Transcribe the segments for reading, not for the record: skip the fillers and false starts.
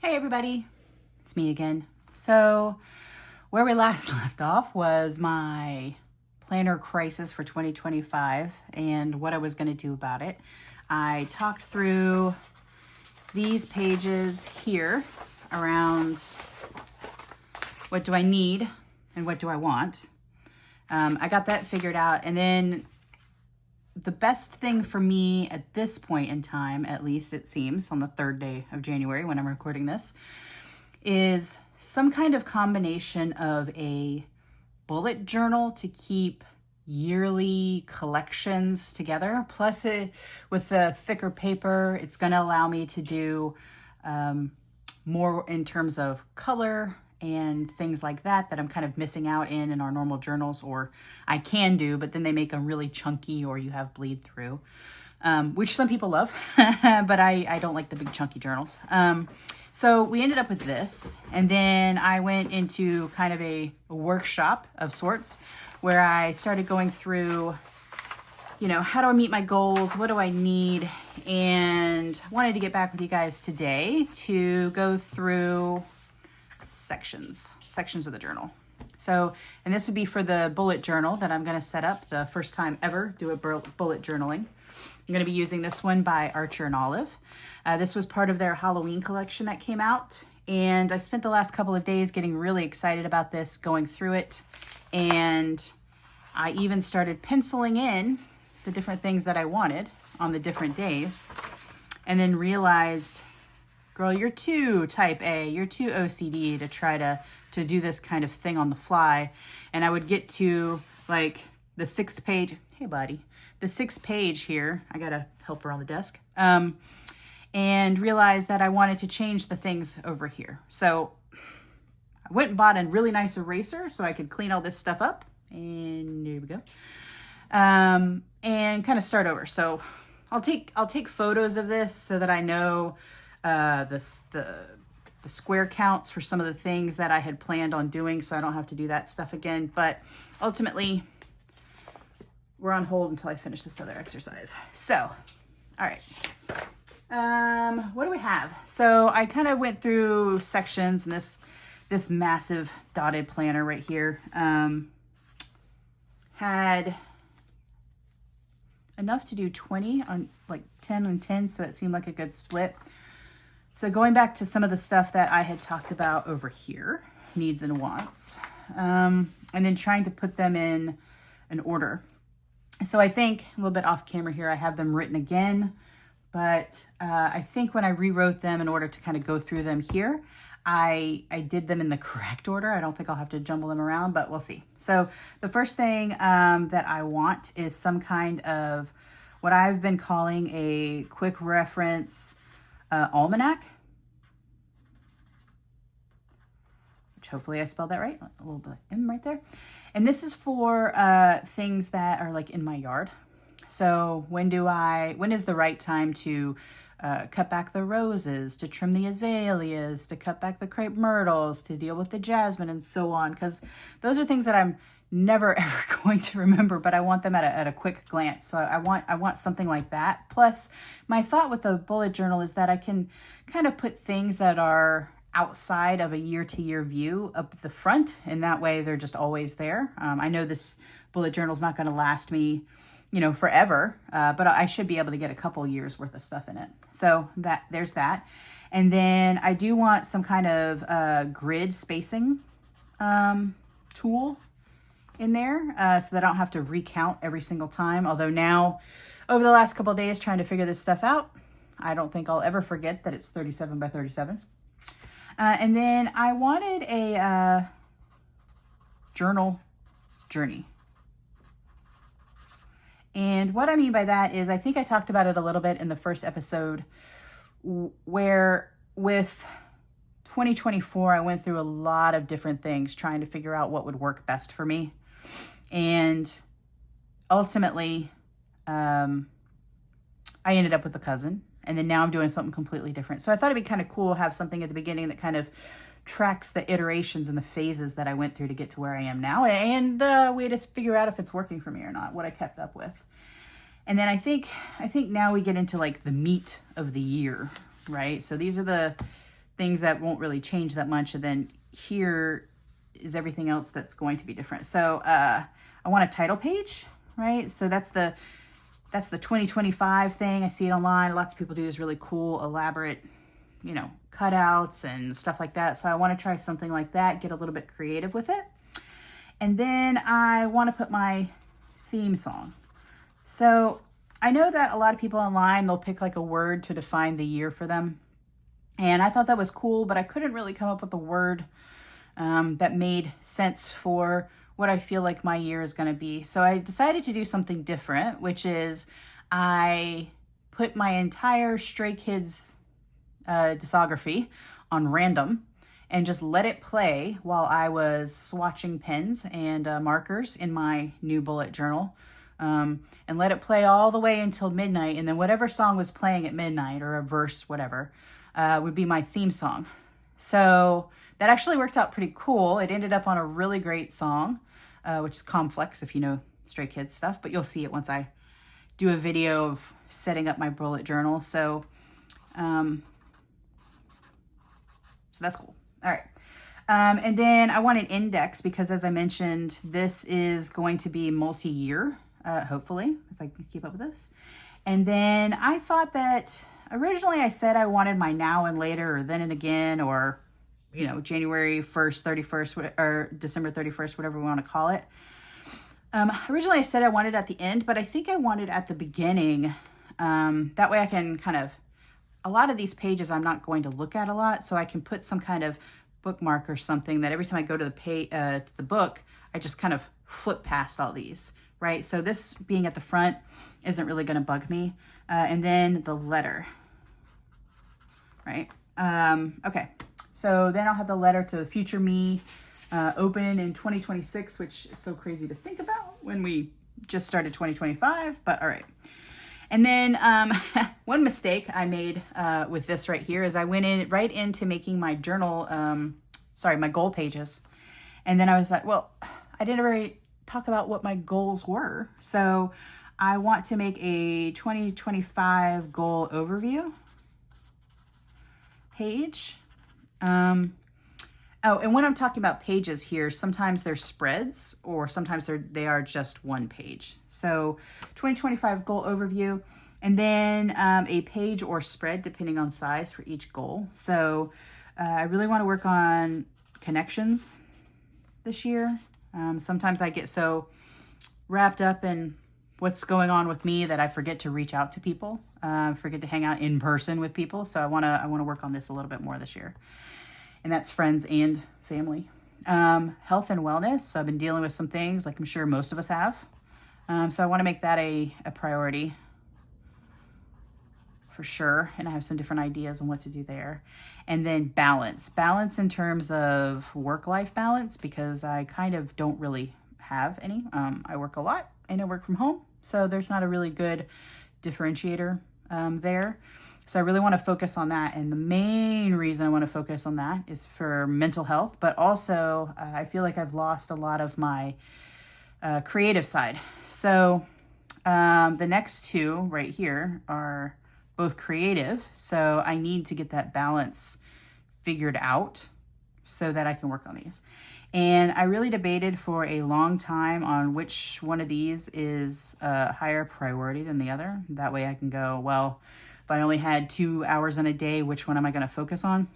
Hey everybody, it's me again. So where we last left off was my planner crisis for 2025 and what I was going to do about it. I talked through these pages here around what do I need and what do I want. I got that figured out, and then the best thing for me at this point in time, at least it seems, on the 3rd day of January when I'm recording this, is some kind of combination of a bullet journal to keep yearly collections together. Plus, with the thicker paper, it's going to allow me to do more in terms of color and things like that I'm kind of missing out in our normal journals, or I can do, but then they make them really chunky or you have bleed through, which some people love, but I don't like the big chunky journals. So we ended up with this, and then I went into kind of a workshop of sorts where I started going through, how do I meet my goals? What do I need? And I wanted to get back with you guys today to go through sections of the journal. So, and this would be for the bullet journal that I'm going to set up the first time ever do a bullet journaling. I'm going to be using this one by Archer and Olive. This was part of their Halloween collection that came out, and I spent the last couple of days getting really excited about this, going through it, and I even started penciling in the different things that I wanted on the different days, and then realized, girl, you're too type A, you're too OCD to try to do this kind of thing on the fly. And I would get to like the 6th page. Hey, buddy. The 6th page here. I got to help her on the desk. And realized that I wanted to change the things over here. So I went and bought a really nice eraser so I could clean all this stuff up. And there we go. And kind of start over. So I'll take photos of this so that I know the square counts for some of the things that I had planned on doing, so I don't have to do that stuff again. But ultimately, we're on hold until I finish this other exercise. So, all right. What do we have? So I kind of went through sections, and this massive dotted planner right here had enough to do 20 on like 10 on 10, so it seemed like a good split. So going back to some of the stuff that I had talked about over here, needs and wants, and then trying to put them in an order. So I think a little bit off camera here, I have them written again, but I think when I rewrote them in order to kind of go through them here, I did them in the correct order. I don't think I'll have to jumble them around, but we'll see. So the first thing that I want is some kind of what I've been calling a quick reference almanac, which hopefully I spelled that right, a little bit of M right there. And this is for things that are like in my yard. So when is the right time to cut back the roses, to trim the azaleas, to cut back the crepe myrtles, to deal with the jasmine, and so on, because those are things that I'm never ever going to remember, but I want them at a quick glance. So I want something like that. Plus, my thought with the bullet journal is that I can kind of put things that are outside of a year-to-year view up the front, and that way they're just always there. I know this bullet journal is not going to last me, forever, but I should be able to get a couple years worth of stuff in it. So there's that. And then I do want some kind of grid spacing tool in there, so that I don't have to recount every single time. Although now, over the last couple of days trying to figure this stuff out, I don't think I'll ever forget that it's 37 by 37. And then I wanted a journal journey. And what I mean by that is, I think I talked about it a little bit in the first episode, where with 2024, I went through a lot of different things trying to figure out what would work best for me. And ultimately, I ended up with a cousin, and then now I'm doing something completely different. So I thought it'd be kind of cool to have something at the beginning that kind of tracks the iterations and the phases that I went through to get to where I am now, and way to figure out if it's working for me or not, what I kept up with. And then I think now we get into like the meat of the year, right? So these are the things that won't really change that much. And then here is everything else that's going to be different. So I want a title page, right? So that's the 2025 thing. I see it online. Lots of people do this really cool, elaborate, you know, cutouts and stuff like that. So I want to try something like that, get a little bit creative with it. And then I want to put my theme song. So I know that a lot of people online, they'll pick like a word to define the year for them. And I thought that was cool, but I couldn't really come up with a word that made sense for what I feel like my year is going to be. So I decided to do something different, which is I put my entire Stray Kids discography on random and just let it play while I was swatching pens and markers in my new bullet journal, and let it play all the way until midnight. And then whatever song was playing at midnight, or a verse, whatever, would be my theme song. So that actually worked out pretty cool. It ended up on a really great song, which is Complex, if you know Stray Kids stuff, but you'll see it once I do a video of setting up my bullet journal. So that's cool. All right. And then I want an index because, as I mentioned, this is going to be multi-year, hopefully, if I can keep up with this. And then I thought that originally I said I wanted my now and later, or then and again, or, you know, January 1st, 31st, or December 31st, whatever we want to call it. Originally I said I wanted at the end, but I think I wanted at the beginning. That way I can kind of, a lot of these pages I'm not going to look at a lot, so I can put some kind of bookmark or something that every time I go to the book, I just kind of flip past all these, right? So this being at the front isn't really going to bug me. And then the letter, right? Okay, so then I'll have the letter to the future me open in 2026, which is so crazy to think about when we just started 2025, but all right. And then one mistake I made with this right here is I went right into making my journal, my goal pages. And then I was like, well, I didn't really talk about what my goals were. So I want to make a 2025 goal overview page. Oh, and when I'm talking about pages here, sometimes they're spreads or sometimes they are just one page. So 2025 goal overview, and then a page or spread depending on size for each goal. So I really want to work on connections this year. Sometimes I get so wrapped up in what's going on with me that I forget to reach out to people, forget to hang out in person with people. So I want to work on this a little bit more this year. And that's friends and family. Health and wellness. So I've been dealing with some things like I'm sure most of us have. So I want to make that a priority for sure. And I have some different ideas on what to do there. And then balance. Balance in terms of work-life balance, because I kind of don't really have any. I work a lot and I work from home. So there's not a really good differentiator there. So I really want to focus on that. And the main reason I want to focus on that is for mental health, but also I feel like I've lost a lot of my creative side. So the next two right here are both creative. So I need to get that balance figured out so that I can work on these. And I really debated for a long time on which one of these is a higher priority than the other. That way I can go, well, if I only had 2 hours in a day, which one am I going to focus on?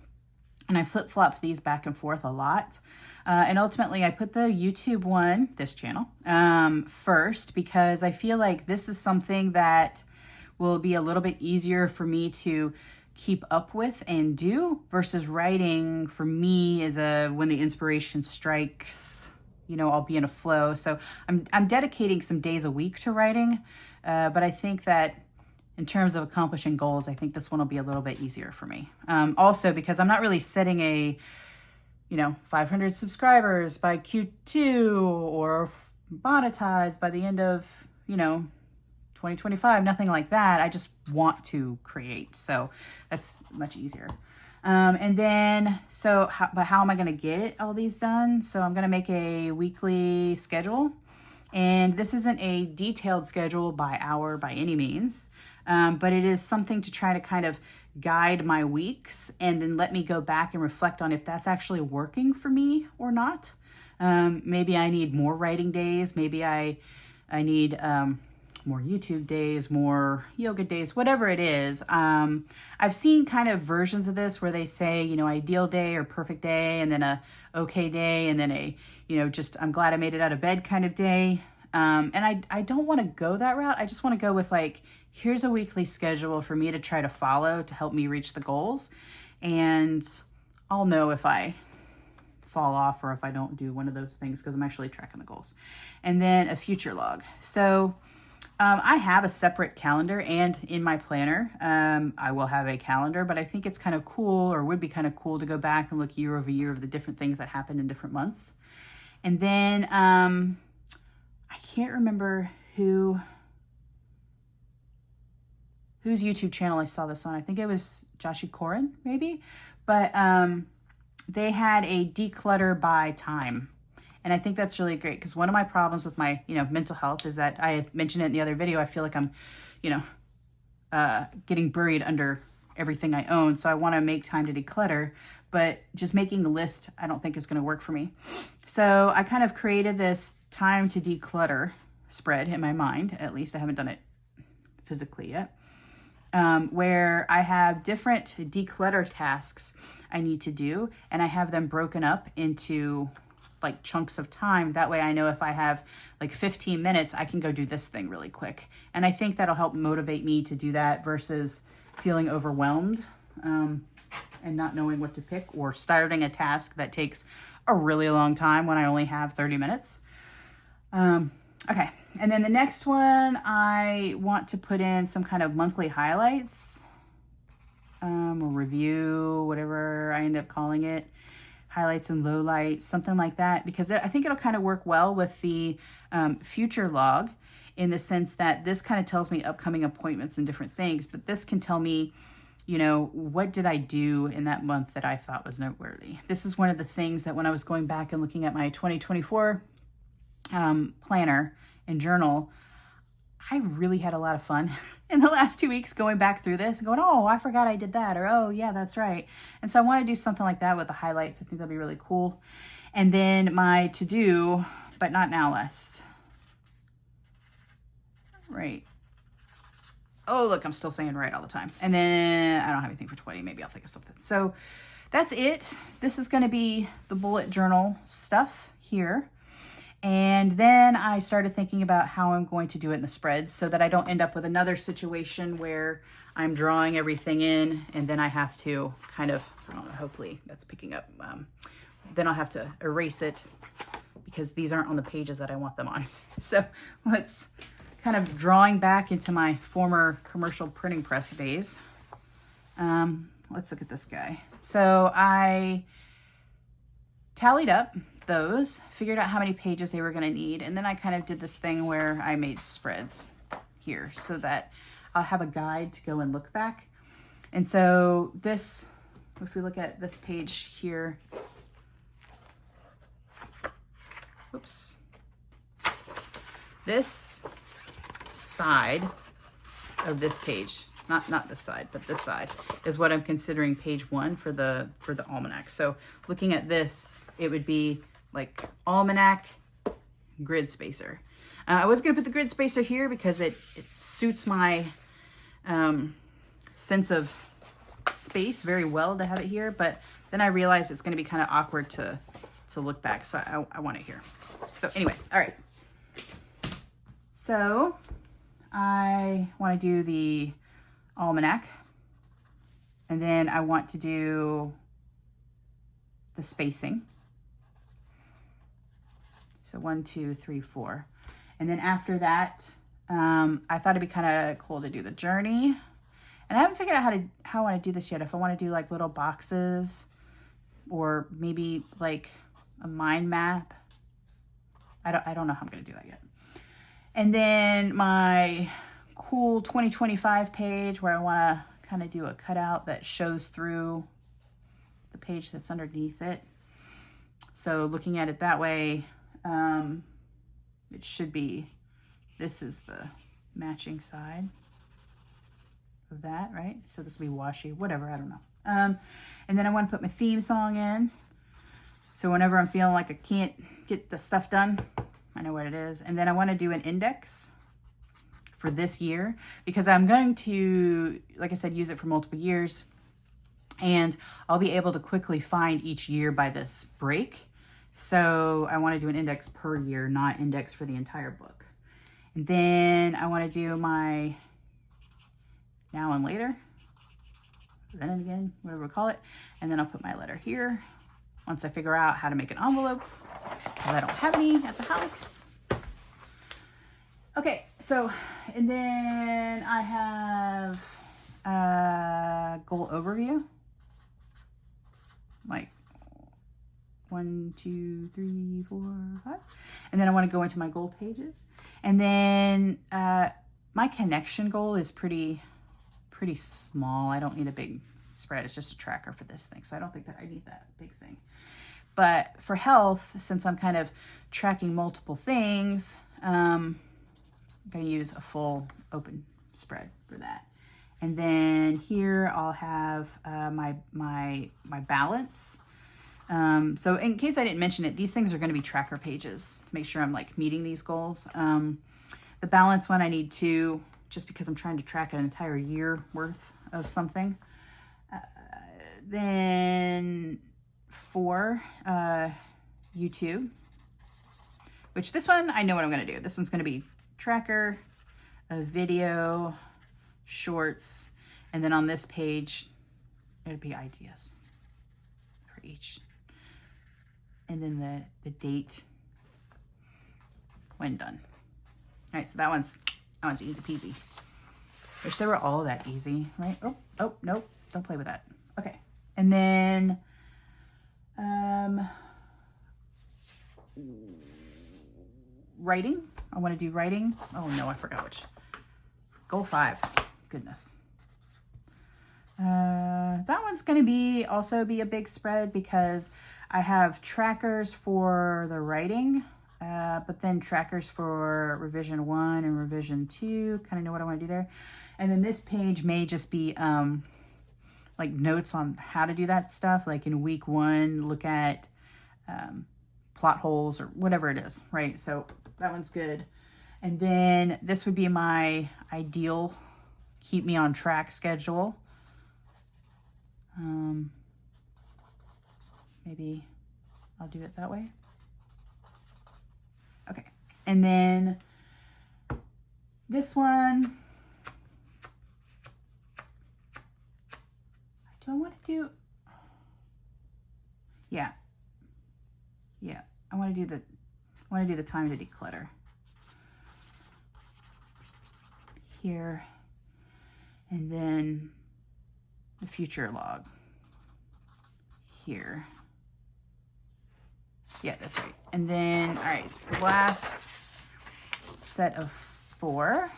And I flip-flopped these back and forth a lot. And ultimately, I put the YouTube one, this channel, first, because I feel like this is something that will be a little bit easier for me to keep up with and do, versus writing for me is when the inspiration strikes, you know, I'll be in a flow. So I'm dedicating some days a week to writing, but I think that in terms of accomplishing goals, I think this one will be a little bit easier for me. Also, because I'm not really setting a, 500 subscribers by Q2 or monetized by the end of, 2025, nothing like that. I just want to create. So that's much easier. And then, but how am I going to get all these done? So I'm going to make a weekly schedule. And this isn't a detailed schedule by hour by any means. But it is something to try to kind of guide my weeks and then let me go back and reflect on if that's actually working for me or not. Maybe I need more writing days. Maybe I need more YouTube days, more yoga days, whatever it is. I've seen kind of versions of this where they say, you know, ideal day or perfect day, and then a okay day, and then a, you know, just I'm glad I made it out of bed kind of day. And I don't want to go that route. I just want to go with like, here's a weekly schedule for me to try to follow to help me reach the goals. And I'll know if I fall off or if I don't do one of those things because I'm actually tracking the goals. And then a future log. So I have a separate calendar, and in my planner, I will have a calendar, but I think it's kind of cool, or would be kind of cool, to go back and look year over year of the different things that happened in different months. And then I can't remember whose YouTube channel I saw this on. I think it was Joshi Corin, maybe, but they had a declutter by time. And I think that's really great, because one of my problems with my, you know, mental health is that I had mentioned it in the other video. I feel like I'm, you know, getting buried under everything I own. So I want to make time to declutter, but just making a list, I don't think is going to work for me. So I kind of created this time to declutter spread in my mind. At least I haven't done it physically yet. Where I have different declutter tasks I need to do, and I have them broken up into like chunks of time. That way I know if I have like 15 minutes, I can go do this thing really quick. And I think that'll help motivate me to do that versus feeling overwhelmed and not knowing what to pick, or starting a task that takes a really long time when I only have 30 minutes. Okay. And then the next one, I want to put in some kind of monthly highlights, or review, whatever I end up calling it. Highlights and lowlights, something like that, because I think it'll kind of work well with the future log, in the sense that this kind of tells me upcoming appointments and different things, but this can tell me, you know, what did I do in that month that I thought was noteworthy. This is one of the things that when I was going back and looking at my 2024 planner and journal, I really had a lot of fun in the last 2 weeks going back through this and going, oh, I forgot I did that, or oh yeah, that's right. And so I want to do something like that with the highlights. I think that'd be really cool. And then my to-do, but not now list. Right. Oh, look, I'm still saying right all the time. And then I don't have anything for 20. Maybe I'll think of something. So that's it. This is going to be the bullet journal stuff here. And then I started thinking about how I'm going to do it in the spreads, so that I don't end up with another situation where I'm drawing everything in and then I have to kind of, I don't know, hopefully that's picking up. Then I'll have to erase it because these aren't on the pages that I want them on. So let's kind of drawing back into my former commercial printing press days. Let's look at this guy. So I tallied up those, figured out how many pages they were going to need, and then I kind of did this thing where I made spreads here so that I'll have a guide to go and look back. And so this, if we look at this page here, oops, this side of this page, not this side, but this side, is what I'm considering page 1 for the almanac. So looking at this, it would be like almanac, grid spacer. I was going to put the grid spacer here because it suits my sense of space very well to have it here, but then I realized it's going to be kind of awkward to look back, so I want it here. So anyway, all right. So I want to do the almanac, and then I want to do the spacing. So 1, 2, 3, 4. And then after that, I thought it'd be kind of cool to do the journey. And I haven't figured out how I want to do this yet. If I want to do like little boxes, or maybe like a mind map. I don't know how I'm going to do that yet. And then my cool 2025 page, where I want to kind of do a cutout that shows through the page that's underneath it. So looking at it that way, it should be, this is the matching side of that, right? So this will be washi, whatever, I don't know. And then I want to put my theme song in. So whenever I'm feeling like I can't get the stuff done, I know what it is. And then I want to do an index for this year because I'm going to, like I said, use it for multiple years. And I'll be able to quickly find each year by this break. So I want to do an index per year, not index for the entire book. And then I want to do my now and later, then and again, whatever we call it. And then I'll put my letter here once I figure out how to make an envelope, because I don't have any at the house. Okay, so, and then I have a goal overview. Like 1, 2, 3, 4, 5. And then I want to go into my goal pages. And then my connection goal is pretty small. I don't need a big spread. It's just a tracker for this thing. So I don't think that I need that big thing. But for health, since I'm kind of tracking multiple things, I'm going to use a full open spread for that. And then here I'll have my balance. So in case I didn't mention it, these things are going to be tracker pages to make sure I'm like meeting these goals. The balance one I need 2, just because I'm trying to track an entire year worth of something. Then 4, YouTube, which this one, I know what I'm going to do. This one's going to be tracker, a video, shorts, and then on this page, it'll be ideas for each. And then the date when done. All right, so that one's easy peasy. Wish they were all that easy, right? Oh, nope, don't play with that. Okay, and then writing. I want to do writing. Oh no, I forgot which. Goal 5. Goodness. That one's going to also be a big spread because I have trackers for the writing, but then trackers for revision 1 and revision 2. Kind of know what I want to do there. And then this page may just be like notes on how to do that stuff. Like in week 1, look at plot holes or whatever it is, right? So that one's good. And then this would be my ideal keep me on track schedule. Maybe I'll do it that way. Okay. And then this one, do I want to do, yeah, I want to do the time to declutter here, and then the future log here. Yeah, that's right. And then, all right, so the last set of 4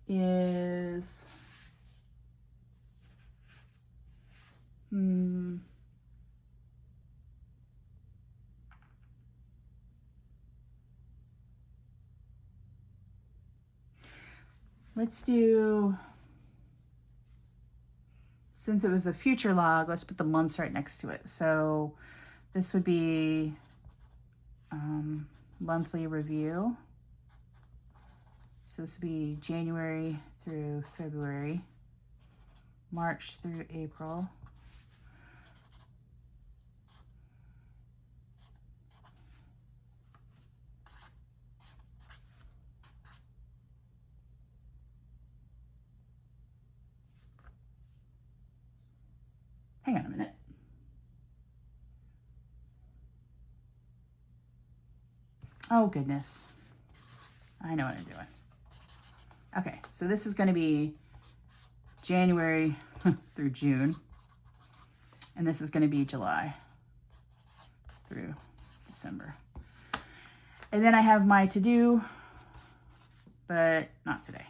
is let's do, since it was a future log, let's put the months right next to it. So this would be monthly review. So this would be January through February, March through April, hang on a minute. Oh goodness, I know what I'm doing. Okay, so this is going to be January through June, and this is going to be July through December. And then I have my to-do, but not today.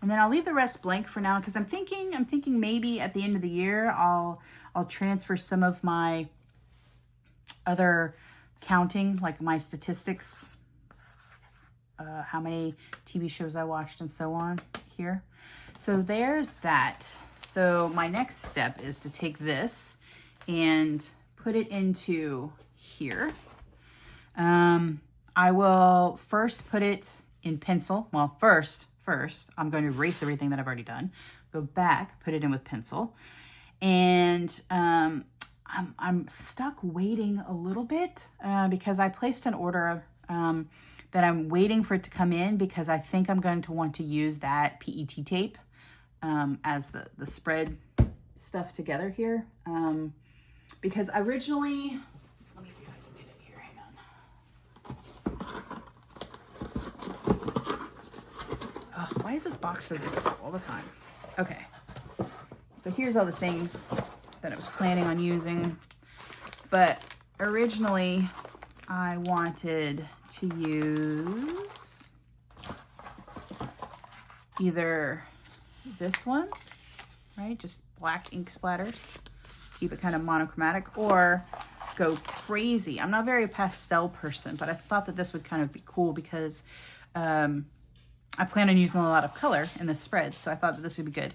And then I'll leave the rest blank for now because I'm thinking maybe at the end of the year I'll transfer some of my other counting, like my statistics how many TV shows I watched and so on here. So there's that. So my next step is to take this and put it into here. I will first put it in pencil. Well, first, I'm going to erase everything that I've already done. Go back, put it in with pencil. And I'm stuck waiting a little bit because I placed an order that I'm waiting for it to come in because I think I'm going to want to use that PET tape as the spread stuff together here. Because originally, let me see if I can get it here, hang on. Oh, why is this box so difficult all the time? Okay, so here's all the things that I was planning on using, but originally I wanted to use either this one, right? Just black ink splatters, keep it kind of monochromatic, or go crazy. I'm not a very pastel person, but I thought that this would kind of be cool because I plan on using a lot of color in this spread, so I thought that this would be good.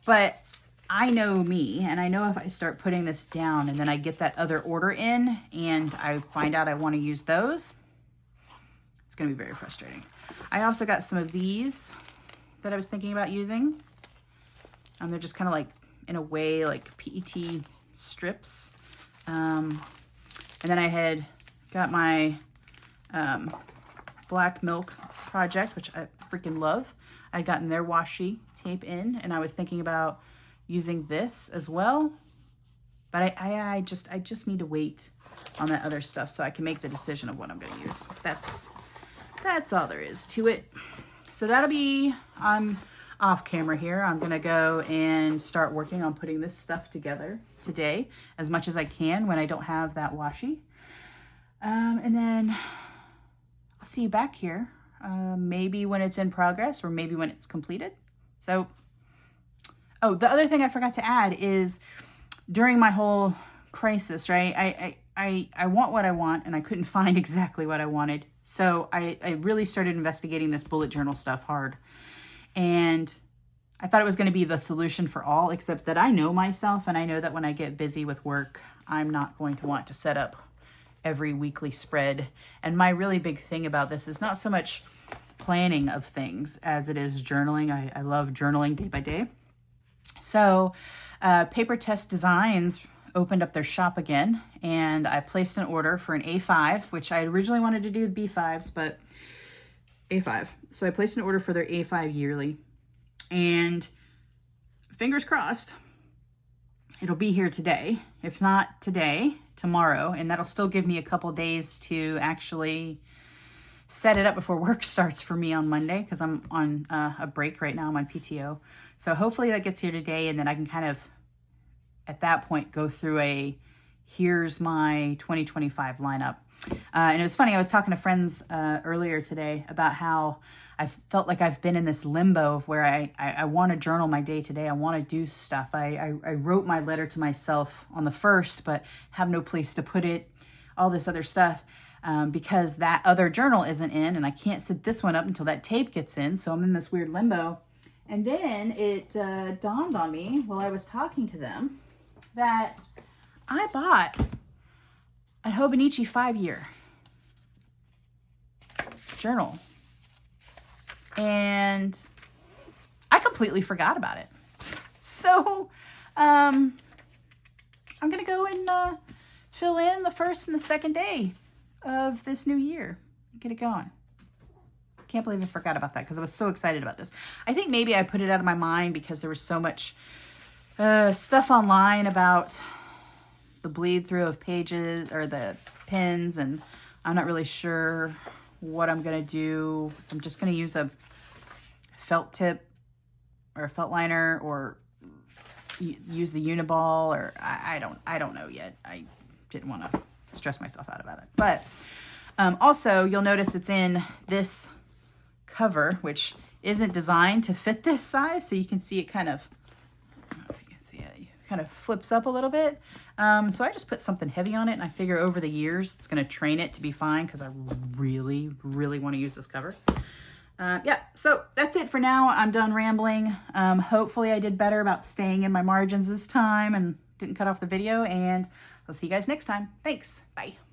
But I know me, and I know if I start putting this down and then I get that other order in and I find out I want to use those, it's going to be very frustrating. I also got some of these that I was thinking about using. They're just kind of like, in a way, like PET strips. And then I had got my Black Milk Project, which I freaking love. I'd gotten their washi tape in, and I was thinking about using this as well, but I just need to wait on that other stuff so I can make the decision of what I'm going to use. That's all there is to it. So that'll be, I'm off camera here. I'm going to go and start working on putting this stuff together today as much as I can when I don't have that washi. And then I'll see you back here, maybe when it's in progress or maybe when it's completed. So, oh, the other thing I forgot to add is during my whole crisis, right, I want what I want, and I couldn't find exactly what I wanted. So I really started investigating this bullet journal stuff hard. And I thought it was going to be the solution for all, except that I know myself, and I know that when I get busy with work, I'm not going to want to set up every weekly spread. And my really big thing about this is not so much planning of things as it is journaling. I love journaling day by day. So Paper Test Designs opened up their shop again, and I placed an order for an A5, which I originally wanted to do the B5s, but A5. So I placed an order for their A5 yearly, and fingers crossed, it'll be here today. If not today, tomorrow, and that'll still give me a couple days to actually set it up before work starts for me on Monday, because I'm on a break right now. I'm on PTO. So hopefully that gets here today, and then I can kind of, at that point, go through here's my 2025 lineup. And it was funny, I was talking to friends earlier today about how I felt like I've been in this limbo of where I want to journal my day to day. I want to do stuff. I wrote my letter to myself on the 1st, but have no place to put it, all this other stuff, because that other journal isn't in, and I can't set this one up until that tape gets in. So I'm in this weird limbo. And then it dawned on me while I was talking to them that I bought a Hobonichi 5-year journal, and I completely forgot about it. So I'm gonna go and fill in the 1st and the 2nd day of this new year. Get it going. Can't believe I forgot about that because I was so excited about this. I think maybe I put it out of my mind because there was so much stuff online about the bleed through of pages or the pens, and I'm not really sure what I'm going to do. I'm just going to use a felt tip or a felt liner, or use the Uniball, or I don't know yet. I didn't want to stress myself out about it. But also, you'll notice it's in this cover, which isn't designed to fit this size, so you can see it kind of, I don't know if you can see it, kind of flips up a little bit. So I just put something heavy on it, and I figure over the years it's going to train it to be fine because I really, really want to use this cover. Yeah, so that's it for now. I'm done rambling. Hopefully I did better about staying in my margins this time and didn't cut off the video, and I'll see you guys next time. Thanks. Bye.